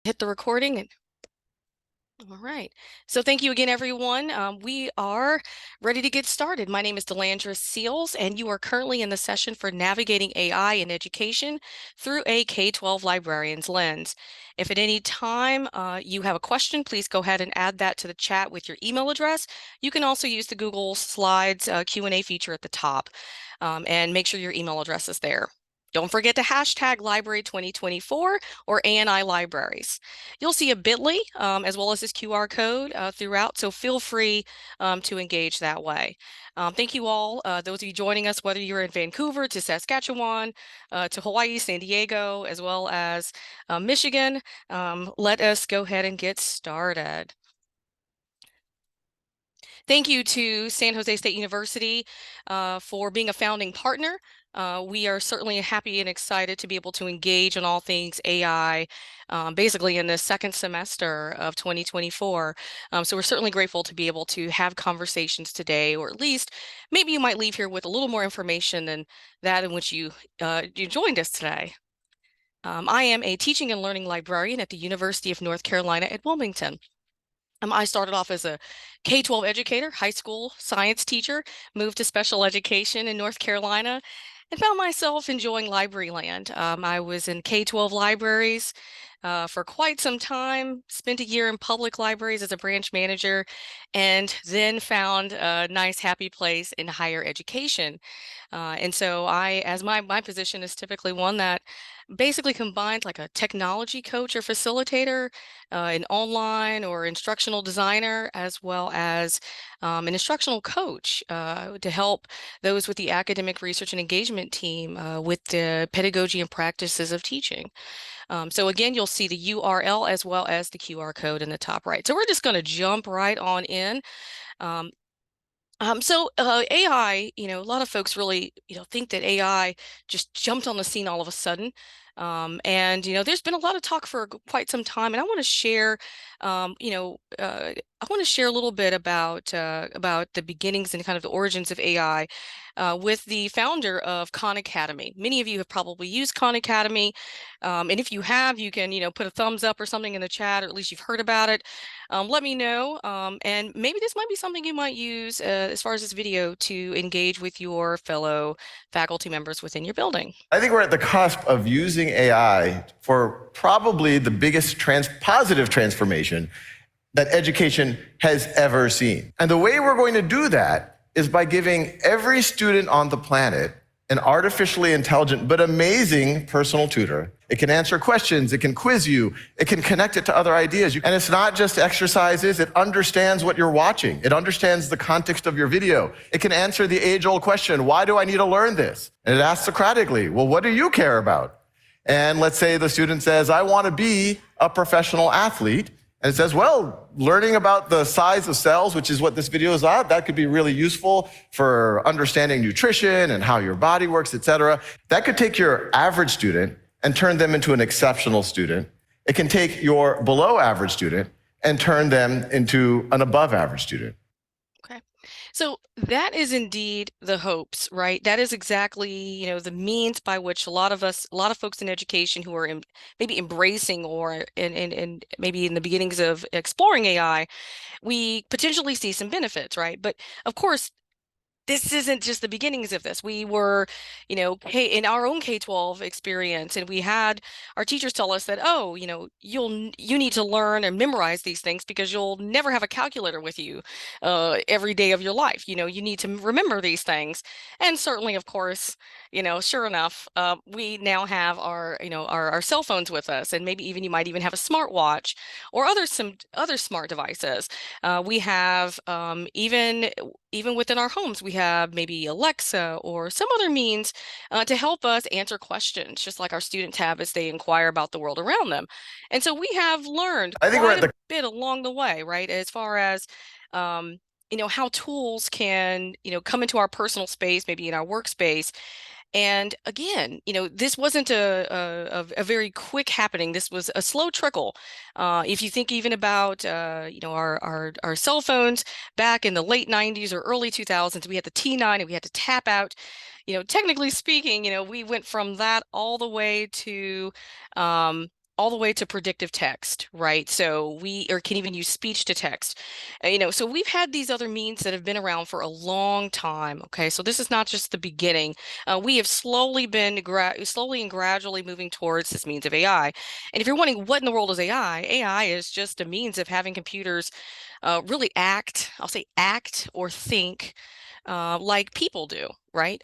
Hit the recording. All right. So thank you again, everyone. We are ready to get started. My name is Delandrus Seals, and you are currently in the session for Navigating AI in Education through a K-12 librarian's lens. If at any time you have a question, please go ahead and add that to the chat with your email address. You can also use the Google Slides Q&A feature at the top, and make sure your email address is there. Don't forget to hashtag Library 2024 or ANI Libraries. You'll see a bit.ly as well as this QR code throughout, so feel free to engage that way. Thank you all, those of you joining us, whether you're in Vancouver to Saskatchewan, to Hawaii, San Diego, as well as Michigan. Let us go ahead and get started. Thank you to San Jose State University for being a founding partner. We are certainly happy and excited to be able to engage on all things AI, basically in the second semester of 2024. So we're certainly grateful to be able to have conversations today, or at least maybe you might leave here with a little more information than that in which you joined us today. I am a teaching and learning librarian at the University of North Carolina at Wilmington. I started off as a K-12 educator, high school science teacher, moved to special education in North Carolina, and found myself enjoying library land. I was in K-12 libraries for quite some time, spent a year in public libraries as a branch manager, and then found a nice, happy place in higher education. And so as my position is typically one that basically combines like a technology coach or facilitator, an online or instructional designer, as well as an instructional coach to help those with the academic research and engagement team with the pedagogy and practices of teaching. So again, you'll see the URL as well as the QR code in the top right. So we're just going to jump right on in. AI, a lot of folks really, think that AI just jumped on the scene all of a sudden. And there's been a lot of talk for quite some time, and I want to share, I want to share a little bit about the beginnings and kind of the origins of AI with the founder of Khan Academy. Many of you have probably used Khan Academy, and if you have, you can, put a thumbs up or something in the chat, or at least you've heard about it. Let me know, and maybe this might be something you might use as far as this video to engage with your fellow faculty members within your building. I think we're at the cusp of using AI for probably the biggest positive transformation that education has ever seen. And the way we're going to do that is by giving every student on the planet an artificially intelligent but amazing personal tutor. It can answer questions, it can quiz you, it can connect it to other ideas. And it's not just exercises, it understands what you're watching. It understands the context of your video. It can answer the age-old question, why do I need to learn this? And it asks Socratically, well, what do you care about? And let's say the student says, I want to be a professional athlete. And it says, well, learning about the size of cells, which is what this video is about, that could be really useful for understanding nutrition and how your body works, et cetera. That could take your average student and turn them into an exceptional student. It can take your below average student and turn them into an above average student. Okay. So that is indeed the hopes, right? That is exactly, the means by which a lot of folks in education who are maybe embracing or in maybe in the beginnings of exploring AI, we potentially see some benefits, right? But of course, this isn't just the beginnings of this. We were, in our own K-12 experience, and we had our teachers tell us that, oh, you need to learn and memorize these things because you'll never have a calculator with you every day of your life. You need to remember these things. And certainly, of course, sure enough, we now have our cell phones with us, and maybe even you might even have a smartwatch or some other smart devices. We have even within our homes, we have maybe Alexa or some other means to help us answer questions, just like our students have as they inquire about the world around them. And so we have learned quite a bit along the way, right? As far as how tools can, come into our personal space, maybe in our workspace. And again, this wasn't a very quick happening. This was a slow trickle. If you think even about, our cell phones back in the late 90s or early 2000s, we had the T9 and we had to tap out. Technically speaking, we went from that all the way to all the way to predictive text, right? So we or can even use speech to text. So we've had these other means that have been around for a long time. Okay, so this is not just the beginning. We have slowly and gradually moving towards this means of AI. And if you're wondering what in the world is AI, AI is just a means of having computers really act, I'll say act or think like people do, right?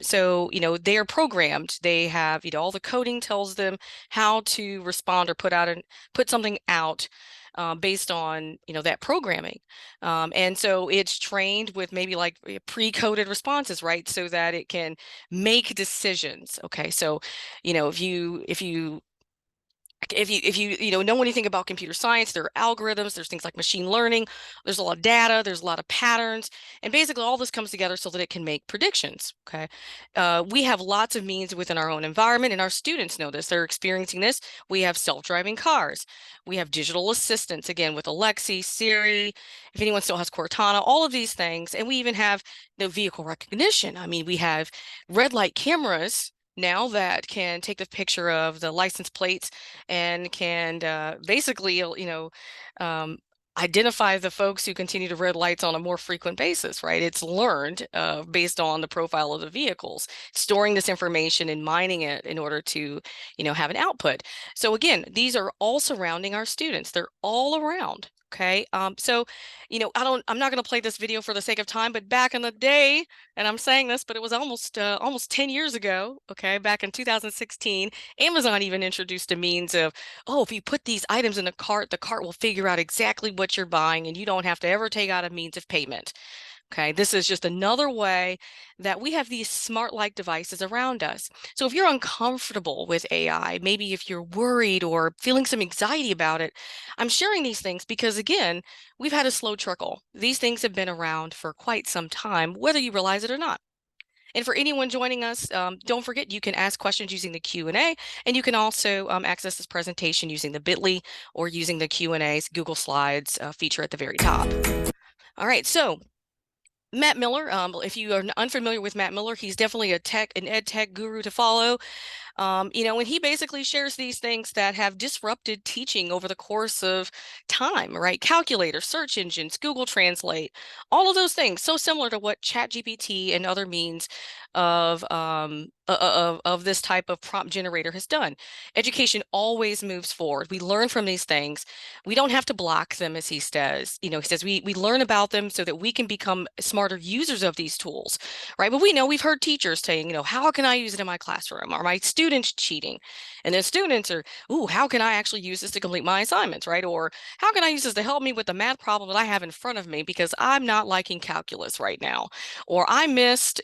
So they are programmed. They have, all the coding tells them how to respond or put something out based on, that programming. And so it's trained with maybe like pre-coded responses, right? So that it can make decisions. Okay. So, if you know anything about computer science, there are algorithms, there's things like machine learning, there's a lot of data, there's a lot of patterns, and basically all this comes together so that it can make predictions. Okay, we have lots of means within our own environment, and our students know this. They're experiencing this. We have self-driving cars, we have digital assistants again with Alexi, Siri. If anyone still has Cortana, all of these things, and we even have the vehicle recognition. I mean, we have red light cameras now that can take the picture of the license plates and can basically, um, identify the folks who continue to red lights on a more frequent basis, right? It's learned based on the profile of the vehicles, storing this information and mining it in order to, have an output. So again, these are all surrounding our students. They're all around. Okay. I'm not going to play this video for the sake of time, but back in the day, and I'm saying this, but it was almost 10 years ago. Okay. Back in 2016, Amazon even introduced a means of, oh, if you put these items in the cart will figure out exactly what you're buying and you don't have to ever take out a means of payment. Okay, this is just another way that we have these smart-like devices around us. So if you're uncomfortable with AI, maybe if you're worried or feeling some anxiety about it, I'm sharing these things because, again, we've had a slow trickle. These things have been around for quite some time, whether you realize it or not. And for anyone joining us, don't forget you can ask questions using the Q&A, and you can also access this presentation using the Bitly or using the Q&A's Google Slides feature at the very top. All right, so Matt Miller, if you are unfamiliar with Matt Miller, he's definitely an ed tech guru to follow. And he basically shares these things that have disrupted teaching over the course of time, right? Calculator, search engines, Google Translate, all of those things. So similar to what ChatGPT and other means of this type of prompt generator has done. Education always moves forward. We learn from these things. We don't have to block them, as he says. He says we learn about them so that we can become smarter users of these tools, right? But we know we've heard teachers saying, how can I use it in my classroom? Are my students cheating? And then students are, ooh, how can I actually use this to complete my assignments, right? Or how can I use this to help me with the math problem that I have in front of me because I'm not liking calculus right now, or I missed,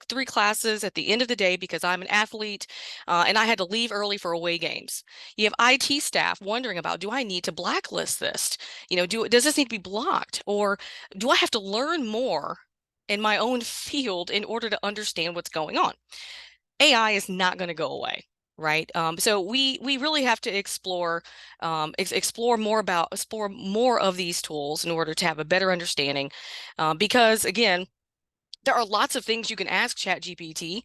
three classes at the end of the day because I'm an athlete and I had to leave early for away games. You have IT staff wondering about, do I need to blacklist this? Does this need to be blocked, or do I have to learn more in my own field in order to understand what's going on? AI is not going to go away, right? So we really have to explore more of these tools in order to have a better understanding, because again, there are lots of things you can ask ChatGPT.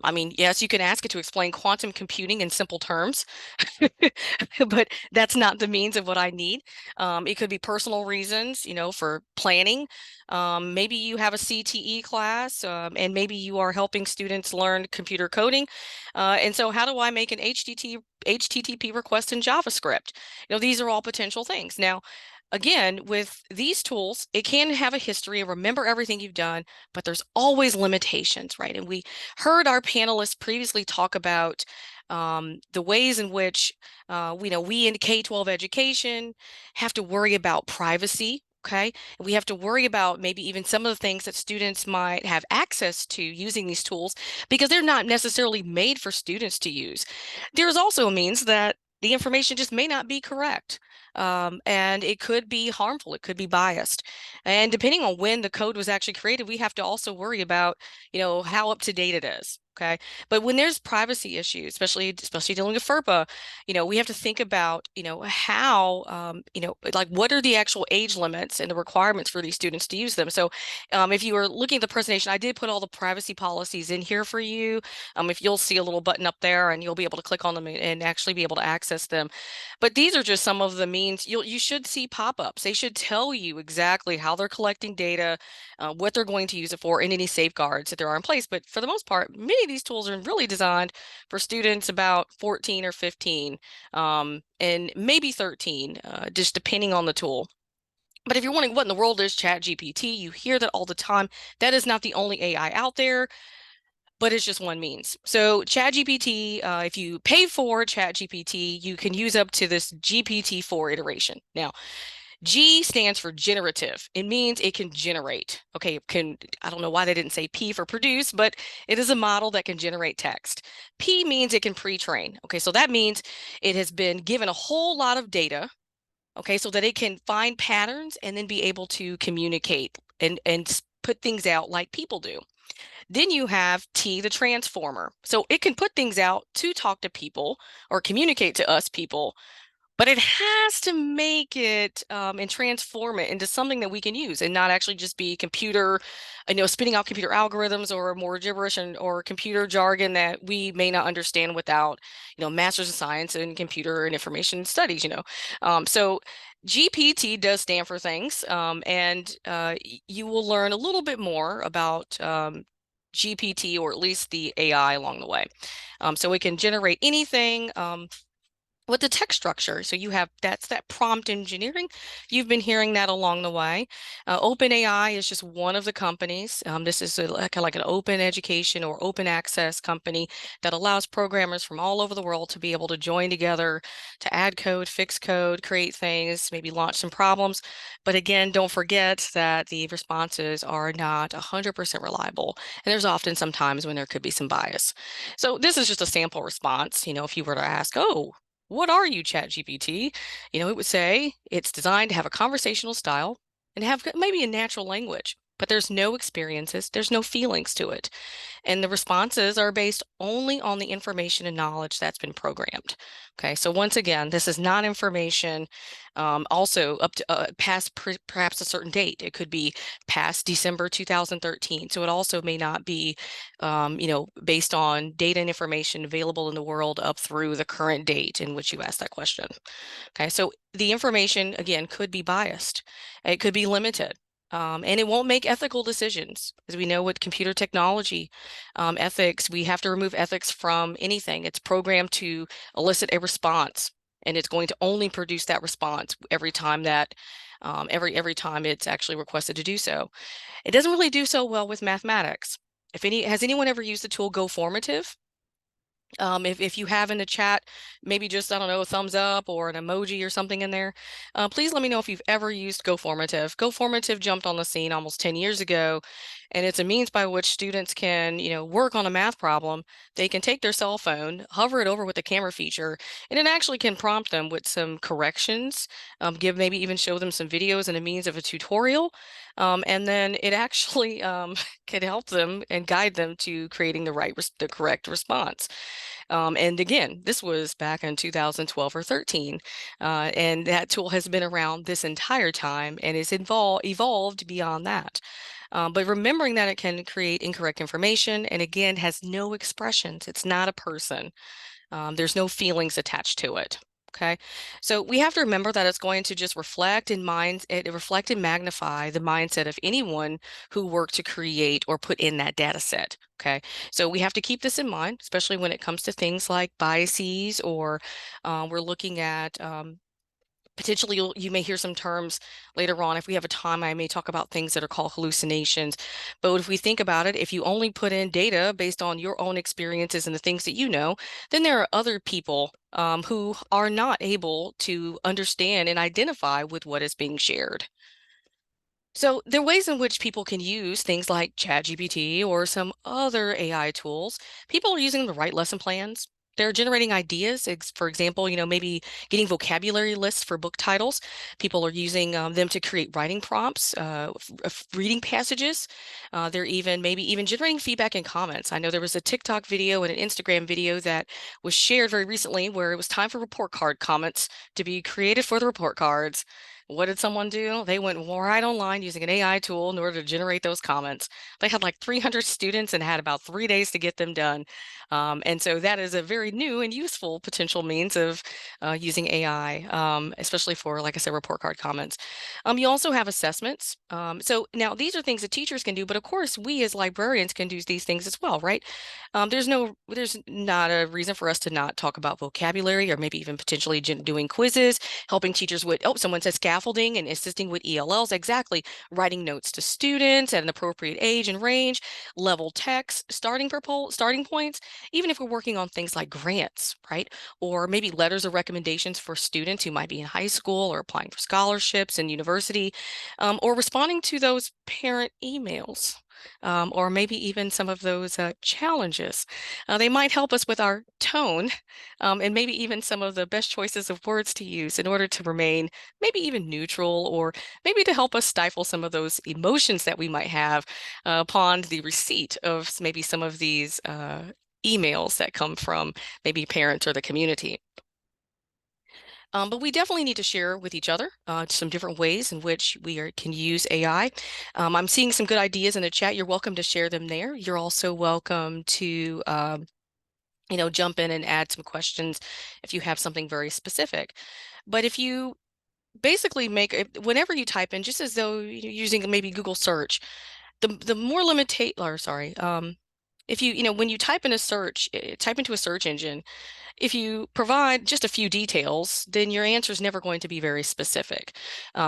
I mean, yes, you can ask it to explain quantum computing in simple terms, but that's not the means of what I need. It could be personal reasons, for planning. Maybe you have a CTE class, and maybe you are helping students learn computer coding. And so how do I make an HTTP request in JavaScript? These are all potential things. Now, again, with these tools, it can have a history and remember everything you've done, but there's always limitations, right? And we heard our panelists previously talk about the ways in which we in K-12 education have to worry about privacy. Okay, and we have to worry about maybe even some of the things that students might have access to using these tools because they're not necessarily made for students to use. There's also a means that the information just may not be correct. And it could be harmful, it could be biased. And depending on when the code was actually created, we have to also worry about, how up to date it is. Okay. But when there's privacy issues, especially dealing with FERPA, we have to think about, how, like what are the actual age limits and the requirements for these students to use them. So if you were looking at the presentation, I did put all the privacy policies in here for you. If you'll see a little button up there and you'll be able to click on them and actually be able to access them. But these are just some of the means you should see pop-ups. They should tell you exactly how they're collecting data, what they're going to use it for, and any safeguards that there are in place. But for the most part, many of these tools are really designed for students about 14 or 15, and maybe 13, just depending on the tool. But if you're wondering what in the world is ChatGPT, you hear that all the time. That is not the only AI out there, but it's just one means. So ChatGPT, if you pay for ChatGPT, you can use up to this GPT-4 iteration. Now, G stands for generative. It means it can generate. Okay, I don't know why they didn't say P for produce, but it is a model that can generate text. P means it can pre-train. Okay, so that means it has been given a whole lot of data, okay, so that it can find patterns and then be able to communicate and put things out like people do. Then you have T, the transformer. So it can put things out to talk to people or communicate to us people, but it has to make it and transform it into something that we can use and not actually just be computer, spitting out computer algorithms or more gibberish or computer jargon that we may not understand without, master's of science in computer and information studies. So GPT does stand for things, and you will learn a little bit more about GPT, or at least the AI along the way. So it can generate anything. With the text structure. So that's that prompt engineering. You've been hearing that along the way. OpenAI is just one of the companies. This is kind of like an open education or open access company that allows programmers from all over the world to be able to join together to add code, fix code, create things, maybe launch some problems. But again, don't forget that the responses are not 100% reliable. And there's often some times when there could be some bias. So this is just a sample response. If you were to ask, oh, what are you, ChatGPT? It would say it's designed to have a conversational style and have maybe a natural language, but there's no experiences, there's no feelings to it. And the responses are based only on the information and knowledge that's been programmed. Okay, so once again, this is not information also up to past perhaps a certain date. It could be past December 2013. So it also may not be, based on data and information available in the world up through the current date in which you asked that question. Okay, so the information, again, could be biased. It could be limited. And it won't make ethical decisions. As we know with computer technology, ethics, we have to remove ethics from anything. It's programmed to elicit a response, and it's going to only produce that response every time that every time it's actually requested to do so. It doesn't really do so well with mathematics. Has anyone ever used the tool GoFormative? If you have in the chat, maybe just, I don't know, a thumbs up or an emoji or something in there, please let me know if you've ever used GoFormative. GoFormative jumped on the scene almost 10 years ago, and it's a means by which students can, work on a math problem. They can take their cell phone, hover it over with the camera feature, and it actually can prompt them with some corrections, maybe even show them some videos and a means of a tutorial. And then it actually can help them and guide them to creating the correct response. And again, this was back in 2012 or 13. And that tool has been around this entire time and is evolved beyond that. But remembering that it can create incorrect information and again has no expressions. It's not a person. There's no feelings attached to it. Okay, so we have to remember that it's going to just reflect and magnify the mindset of anyone who worked to create or put in that data set. Okay, so we have to keep this in mind, especially when it comes to things like biases or we're looking at potentially you may hear some terms later on. If we have a time, I may talk about things that are called hallucinations. But if we think about it, if you only put in data based on your own experiences and the things that you know, then there are other people who are not able to understand and identify with what is being shared. So there are ways in which people can use things like ChatGPT or some other AI tools. People are using the right lesson plans. they're generating ideas. For example, maybe getting vocabulary lists for book titles. People are using them to create writing prompts, reading passages. They're maybe even generating feedback and comments. I know there was a TikTok video and an Instagram video that was shared very recently where it was time for report card comments to be created for the report cards. What did someone do? They went right online using an AI tool in order to generate those comments. They had like 300 students and had about 3 days to get them done. And so that is a very new and useful potential means of using AI, especially for, like I said, report card comments. You also have assessments. So now these are things that teachers can do, but of course we as librarians can do these things as well, right? There's not a reason for us to not talk about vocabulary or maybe even potentially doing quizzes, helping teachers with, oh, someone says scaffolding and assisting with ELLs, exactly, writing notes to students at an appropriate age and range, level text, starting points, even if we're working on things like grants, right? Or maybe letters of recommendations for students who might be in high school or applying for scholarships in university, or responding to those parent emails. Or maybe even some of those challenges. They might help us with our tone and maybe even some of the best choices of words to use in order to remain maybe even neutral, or maybe to help us stifle some of those emotions that we might have upon the receipt of maybe some of these emails that come from maybe parents or the community. But we definitely need to share with each other some different ways in which can use AI. I'm seeing some good ideas in the chat. You're welcome to share them there. You're also welcome to jump in and add some questions if you have something very specific. But if you basically whenever you type in, just as though you're using maybe Google search, the more limitate, or sorry, if when you type in a search, type into a search engine, if you provide just a few details, then your answer is never going to be very specific.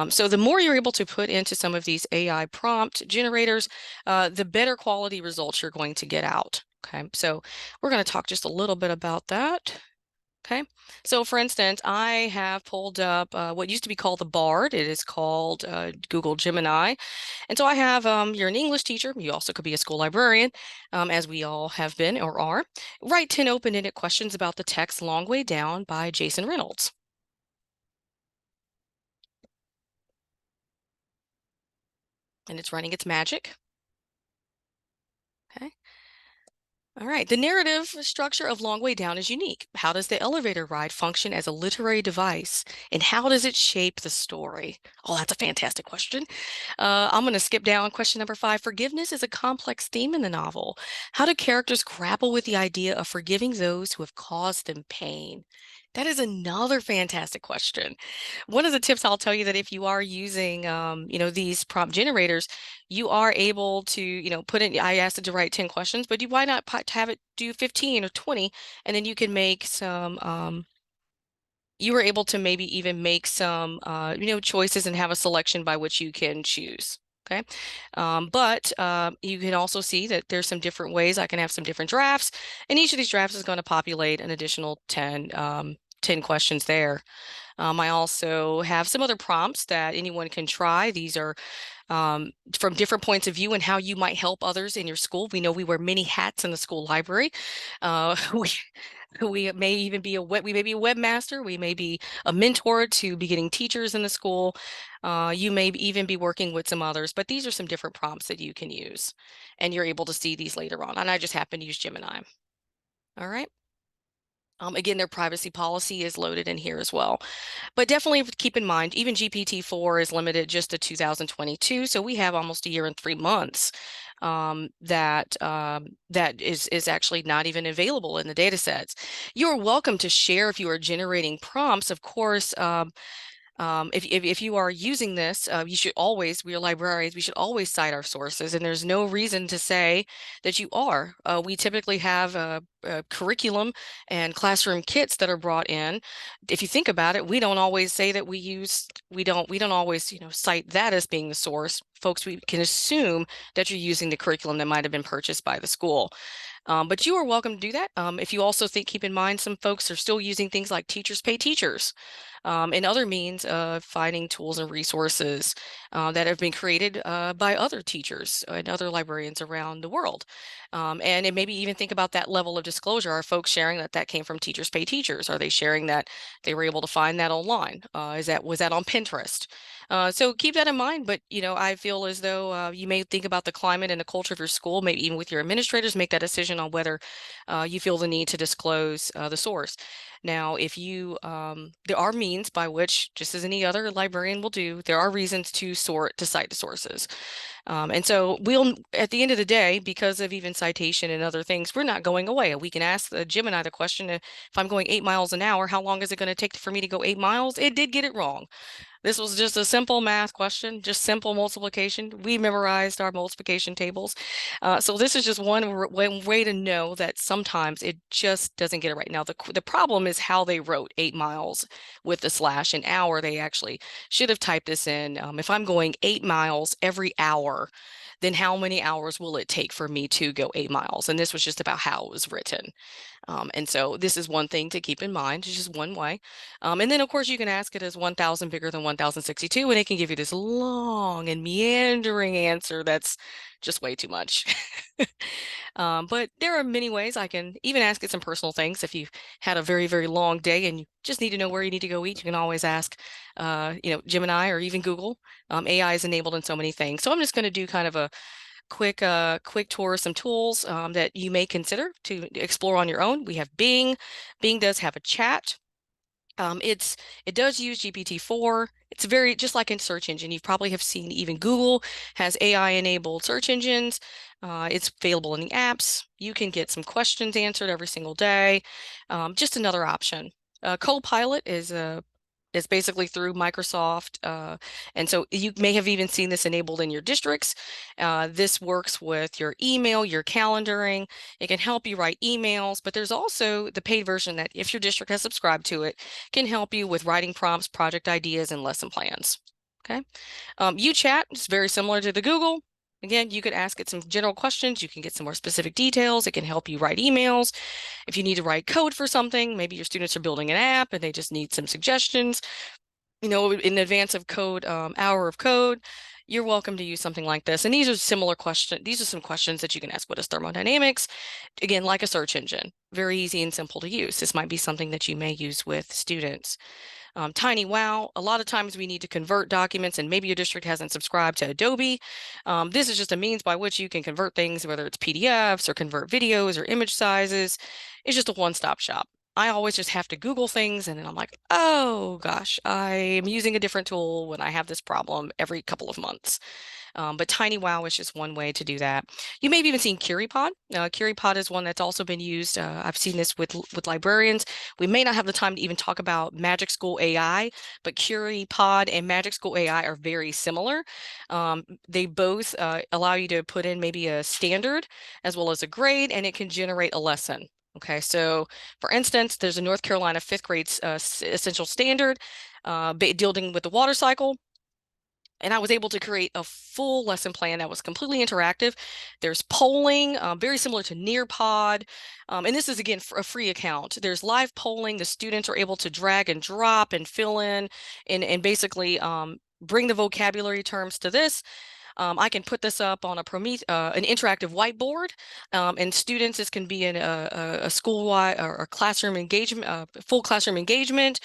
So the more you're able to put into some of these AI prompt generators, the better quality results you're going to get out. Okay, so we're going to talk just a little bit about that. Okay, so for instance, I have pulled up what used to be called the Bard. It is called Google Gemini. And so I have, you're an English teacher. You also could be a school librarian, as we all have been or are. Write 10 open-ended questions about the text Long Way Down by Jason Reynolds. And it's running its magic. Okay. All right. The narrative structure of Long Way Down is unique. How does the elevator ride function as a literary device? And how does it shape the story? Oh, that's a fantastic question. I'm going to skip down question number 5. Forgiveness is a complex theme in the novel. How do characters grapple with the idea of forgiving those who have caused them pain? That is another fantastic question. One of the tips I'll tell you that if you are using, these prompt generators, you are able to, put in, I asked it to write 10 questions, but why not have it do 15 or 20, and then you can make some, you were able to maybe even make some, choices and have a selection by which you can choose. Okay. But you can also see that there's some different ways I can have some different drafts, and each of these drafts is going to populate an additional 10 questions there. I also have some other prompts that anyone can try. These are from different points of view and how you might help others in your school. We know we wear many hats in the school library. We may even be we may be a webmaster. We may be a mentor to beginning teachers in the school. You may even be working with some others, but these are some different prompts that you can use, and you're able to see these later on. And I just happen to use Gemini. All right. Again, their privacy policy is loaded in here as well. But definitely keep in mind, even GPT-4 is limited just to 2022, so we have almost a year and 3 months that is actually not even available in the data sets. You're welcome to share if you are generating prompts, of course. If you are using this, you should always, we are librarians, we should always cite our sources, and there's no reason to say that you are. We typically have a curriculum and classroom kits that are brought in. If you think about it, we don't always say that we don't always, cite that as being the source. Folks, we can assume that you're using the curriculum that might have been purchased by the school. But you are welcome to do that. If you also think, keep in mind, some folks are still using things like teachers pay teachers, and other means of finding tools and resources that have been created by other teachers and other librarians around the world. And it maybe even think about that level of disclosure. Are folks sharing that that came from teachers pay teachers? Are they sharing that they were able to find that online? Was that on Pinterest? So keep that in mind. But I feel as though you may think about the climate and the culture of your school, maybe even with your administrators, make that decision on whether you feel the need to disclose the source. Now, if there are means by which, just as any other librarian will do, there are reasons to sort to cite the sources. And so at the end of the day, because of even citation and other things, we're not going away. We can ask the Gemini the question, if I'm going 8 miles an hour, how long is it going to take for me to go 8 miles? It did get it wrong. This was just a simple math question, just simple multiplication. We memorized our multiplication tables. So this is just one way to know that sometimes it just doesn't get it right. Now, the problem is how they wrote 8 miles with the slash. An hour, they actually should have typed this in. If I'm going 8 miles every hour, then how many hours will it take for me to go 8 miles? And this was just about how it was written. And so this is one thing to keep in mind. It's just one way. And then, of course, you can ask it as 1,000 bigger than 1,062, and it can give you this long and meandering answer that's just way too much. But there are many ways. I can even ask it some personal things. If you've had a very, very long day and you just need to know where you need to go eat, you can always ask, Gemini or even Google. AI is enabled in so many things. So I'm just going to do kind of a quick tour of some tools that you may consider to explore on your own. We have Bing. Bing does have a chat. It does use GPT-4. It's very just like in search engine. You probably have seen even Google has AI enabled search engines. It's available in the apps. You can get some questions answered every single day. Just another option. Copilot is basically through Microsoft. And so you may have even seen this enabled in your districts. This works with your email, your calendaring. It can help you write emails, but there's also the paid version that, if your district has subscribed to it, can help you with writing prompts, project ideas, and lesson plans. Okay. UChat is very similar to the Google. Again, you could ask it some general questions. You can get some more specific details. It can help you write emails. If you need to write code for something, maybe your students are building an app and they just need some suggestions, in advance of code, hour of code, you're welcome to use something like this. And these are similar questions. These are some questions that you can ask. What is thermodynamics? Again, like a search engine, very easy and simple to use. This might be something that you may use with students. Tiny Wow, a lot of times we need to convert documents and maybe your district hasn't subscribed to Adobe. This is just a means by which you can convert things, whether it's PDFs or convert videos or image sizes. It's just a one-stop shop. I always just have to Google things and then I'm like, oh gosh, I'm using a different tool when I have this problem every couple of months. But TinyWow is just one way to do that. You may have even seen CurryPod. CurryPod is one that's also been used. I've seen this with librarians. We may not have the time to even talk about Magic School AI, but CurryPod and Magic School AI are very similar. They both allow you to put in maybe a standard as well as a grade, and it can generate a lesson. Okay, so for instance, there's a North Carolina fifth grade essential standard dealing with the water cycle. And I was able to create a full lesson plan that was completely interactive. There's polling, very similar to Nearpod. And this is, again, a free account. There's live polling. The students are able to drag and drop and fill in and basically bring the vocabulary terms to this. I can put this up on an interactive whiteboard, and students, this can be in a school-wide or a classroom engagement, full classroom engagement.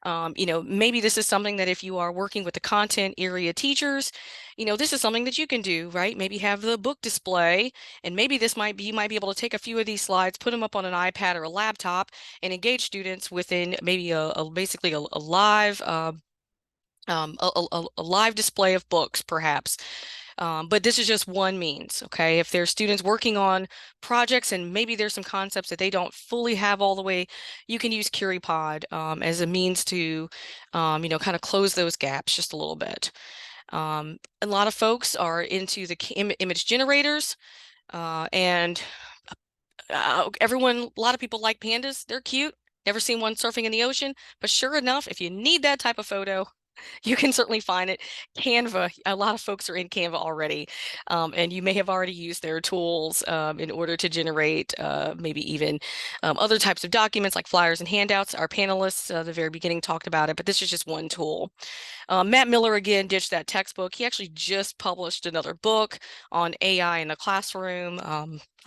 Maybe this is something that if you are working with the content area teachers, this is something that you can do, right? Maybe have the book display, and maybe you might be able to take a few of these slides, put them up on an iPad or a laptop, and engage students within maybe basically a live a live display of books, perhaps. But this is just one means, okay? If there's students working on projects and maybe there's some concepts that they don't fully have all the way, you can use CurryPod as a means to, kind of close those gaps just a little bit. A lot of folks are into the image generators, and a lot of people like pandas. They're cute. Never seen one surfing in the ocean, but sure enough, if you need that type of photo, You can certainly find it. Canva, a lot of folks are in Canva already, and you may have already used their tools in order to generate maybe even other types of documents like flyers and handouts. Our panelists at the very beginning talked about it, but this is just one tool. Matt Miller again ditched that textbook. He actually just published another book on AI in the classroom.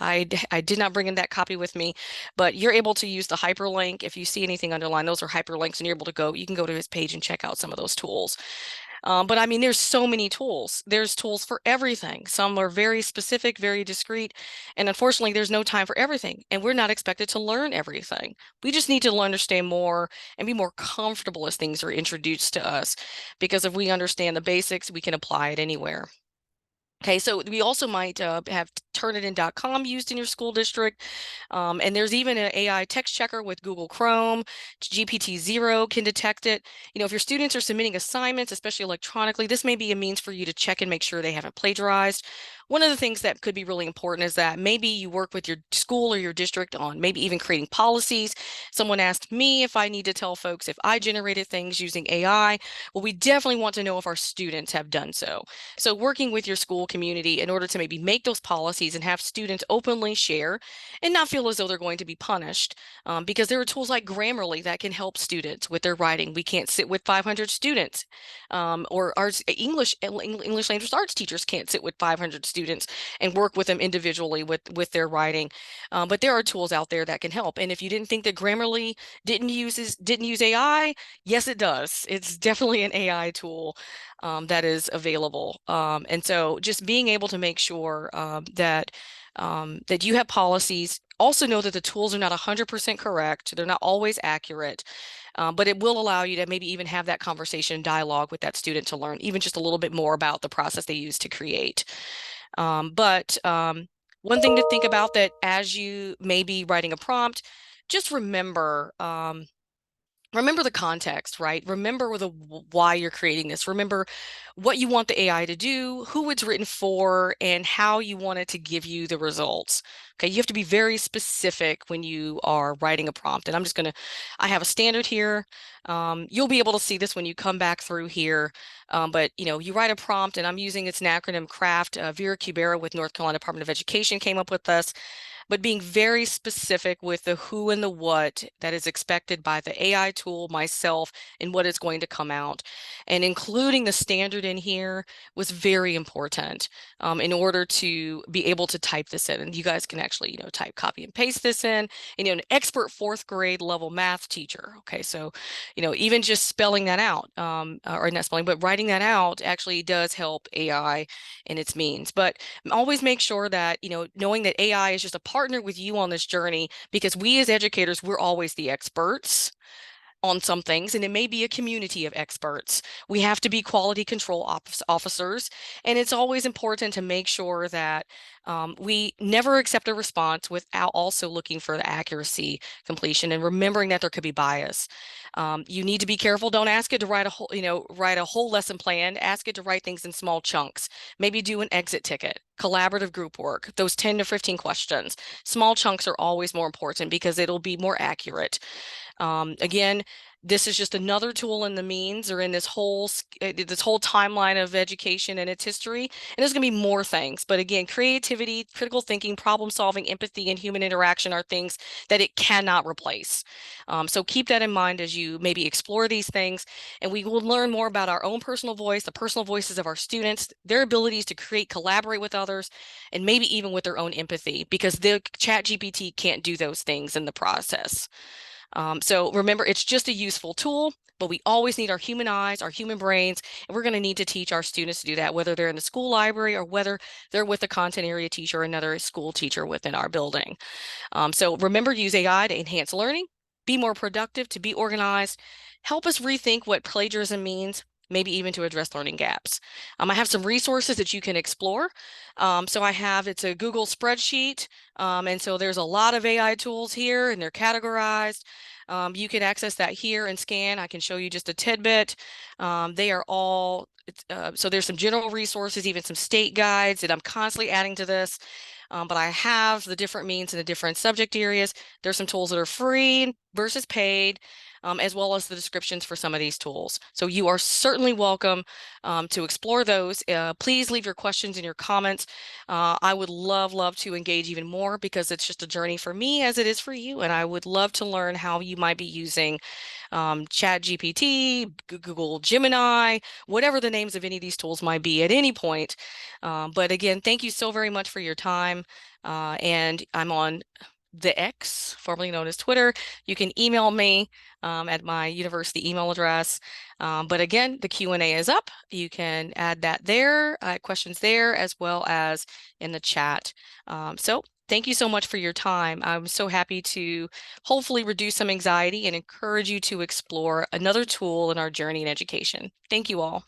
I did not bring in that copy with me, but you're able to use the hyperlink. If you see anything underlined, those are hyperlinks, and you're able to go, you can go to his page and check out some of those tools. But I mean, there's so many tools. There's tools for everything. Some are very specific, very discrete, and unfortunately, there's no time for everything. And we're not expected to learn everything. We just need to understand more and be more comfortable as things are introduced to us. Because if we understand the basics, we can apply it anywhere. Okay, so we also might have Turnitin.com used in your school district. And there's even an AI text checker with Google Chrome. GPT-0 can detect it. You know, if your students are submitting assignments, especially electronically, this may be a means for you to check and make sure they haven't plagiarized. One of the things that could be really important is that maybe you work with your school or your district on maybe even creating policies. Someone asked me if I need to tell folks if I generated things using AI. Well, we definitely want to know if our students have done so. So working with your school community in order to maybe make those policies and have students openly share and not feel as though they're going to be punished, because there are tools like Grammarly that can help students with their writing. We can't sit with 500 students, or our English language arts teachers can't sit with 500 students and work with them individually with their writing. But there are tools out there that can help. And if you didn't think that Grammarly didn't use AI, yes, it does. It's definitely an AI tool that is available. And so just being able to make sure that you have policies. Also know that the tools are not 100% correct. They're not always accurate, but it will allow you to maybe even have that conversation dialogue with that student to learn even just a little bit more about the process they use to create. But one thing to think about that as you may be writing a prompt, just remember the context, right? Remember why you're creating this. Remember what you want the AI to do, who it's written for, and how you want it to give you the results. Okay, you have to be very specific when you are writing a prompt. And I have a standard here. You'll be able to see this when you come back through here. But you know, you write a prompt, and I'm using it's an acronym CRAFT. Vera Cubera with North Carolina Department of Education came up with this, but being very specific with the who and the what that is expected by the AI tool, myself, and what is going to come out. And including the standard in here was very important in order to be able to type this in. And you guys can actually, you know, type, copy, and paste this in. And, you know, an expert fourth grade level math teacher. Okay, so, you know, even just spelling that out, or not spelling, but writing that out actually does help AI in its means. But always make sure that, you know, knowing that AI is just a partner with you on this journey, because we as educators, we're always the experts on some things, and it may be a community of experts. We have to be quality control officers, and it's always important to make sure that we never accept a response without also looking for the accuracy, completion, and remembering that there could be bias. You need to be careful. Don't ask it to write a whole lesson plan. Ask it to write things in small chunks. Maybe do an exit ticket, collaborative group work, those 10 to 15 questions. Small chunks are always more important because it'll be more accurate. Again, this is just another tool in the means, or in this whole timeline of education and its history. And there's going to be more things. But again, creativity, critical thinking, problem solving, empathy, and human interaction are things that it cannot replace. So keep that in mind as you maybe explore these things. And we will learn more about our own personal voice, the personal voices of our students, their abilities to create, collaborate with others, and maybe even with their own empathy, because the Chat GPT can't do those things in the process. So remember, it's just a useful tool, but we always need our human eyes, our human brains, and we're going to need to teach our students to do that, whether they're in the school library or whether they're with a content area teacher or another school teacher within our building. So remember to use AI to enhance learning, be more productive, to be organized, help us rethink what plagiarism means, maybe even to address learning gaps. I have some resources that you can explore. It's a Google spreadsheet. And so there's a lot of AI tools here, and they're categorized. You can access that here and scan. I can show you just a tidbit. They are all, so there's some general resources, even some state guides that I'm constantly adding to this. But I have the different means in the different subject areas. There's some tools that are free versus paid. as well as the descriptions for some of these tools. So you are certainly welcome to explore those. Please leave your questions and your comments. I would love to engage even more because it's just a journey for me as it is for you. And I would love to learn how you might be using Chat GPT, Google Gemini, whatever the names of any of these tools might be at any point. But again, thank you so very much for your time. And I'm on the X, formerly known as Twitter. You can email me at my university email address. But again, the Q&A is up. You can add that there, questions there, as well as in the chat. So thank you so much for your time. I'm so happy to hopefully reduce some anxiety and encourage you to explore another tool in our journey in education. Thank you all.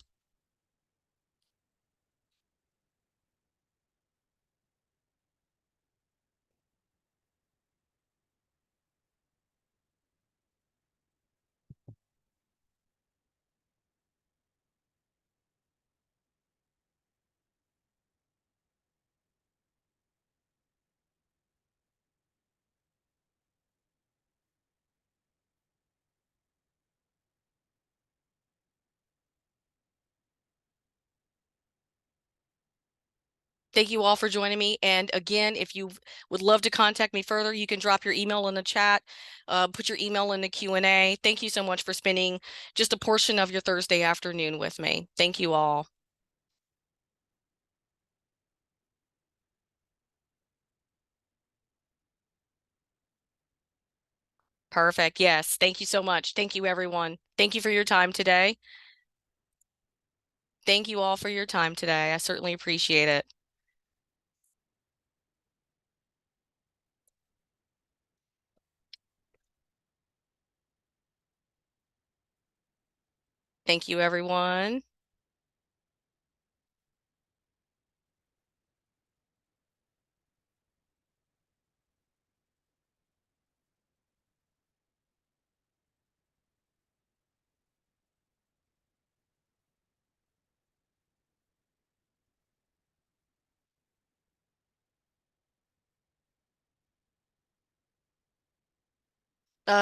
Thank you all for joining me. And again, if you would love to contact me further, you can drop your email in the chat, put your email in the Q&A. Thank you so much for spending just a portion of your Thursday afternoon with me. Thank you all. Perfect. Yes. Thank you so much. Thank you, everyone. Thank you for your time today. Thank you all for your time today. I certainly appreciate it. Thank you, everyone.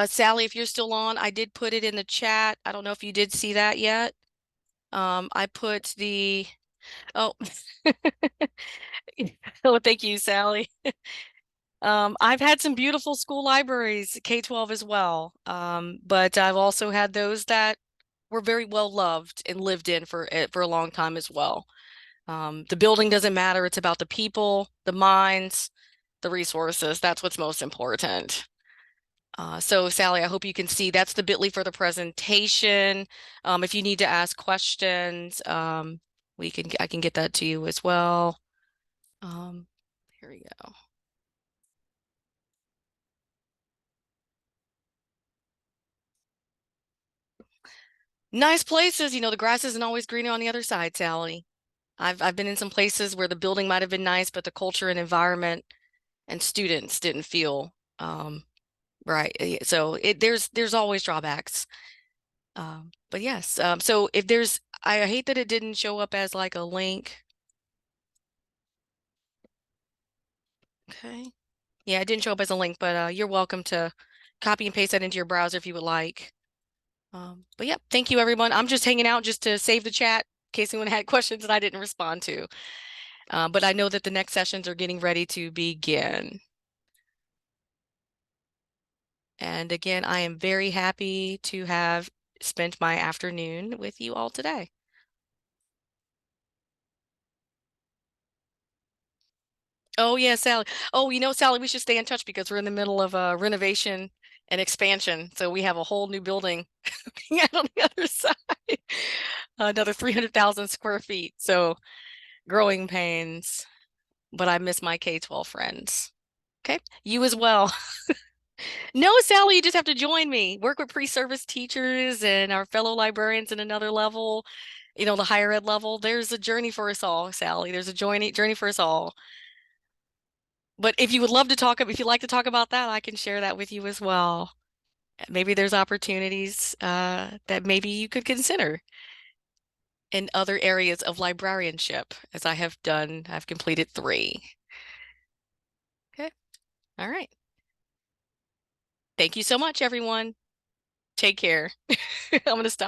Sally, if you're still on, I did put it in the chat. I don't know if you did see that yet. I put the, oh, oh, thank you, Sally. I've had some beautiful school libraries, K-12 as well. But I've also had those that were very well loved and lived in for a long time as well. The building doesn't matter. It's about the people, the minds, the resources. That's what's most important. So Sally, I hope you can see that's the bit.ly for the presentation. If you need to ask questions, I can get that to you as well. Here we go. Nice places, the grass isn't always greener on the other side, Sally. I've been in some places where the building might have been nice, but the culture and environment and students didn't feel right. So there's always drawbacks. But yes, so if there's, I hate that it didn't show up as like a link. Okay. Yeah, it didn't show up as a link, but you're welcome to copy and paste that into your browser if you would like. But yeah, thank you everyone. I'm just hanging out just to save the chat in case anyone had questions that I didn't respond to. But I know that the next sessions are getting ready to begin. And again, I am very happy to have spent my afternoon with you all today. Oh yeah, Sally. Oh, Sally, we should stay in touch because we're in the middle of a renovation and expansion. So we have a whole new building out on the other side, another 300,000 square feet. So growing pains, but I miss my K-12 friends. Okay, you as well. No, Sally, you just have to join me. Work with pre-service teachers and our fellow librarians in another level, the higher ed level. There's a journey for us all, Sally. There's a journey for us all. But if you would love to if you'd like to talk about that, I can share that with you as well. Maybe there's opportunities that maybe you could consider in other areas of librarianship, as I have done. I've completed 3. Okay. All right. Thank you so much, everyone. Take care. I'm going to stop.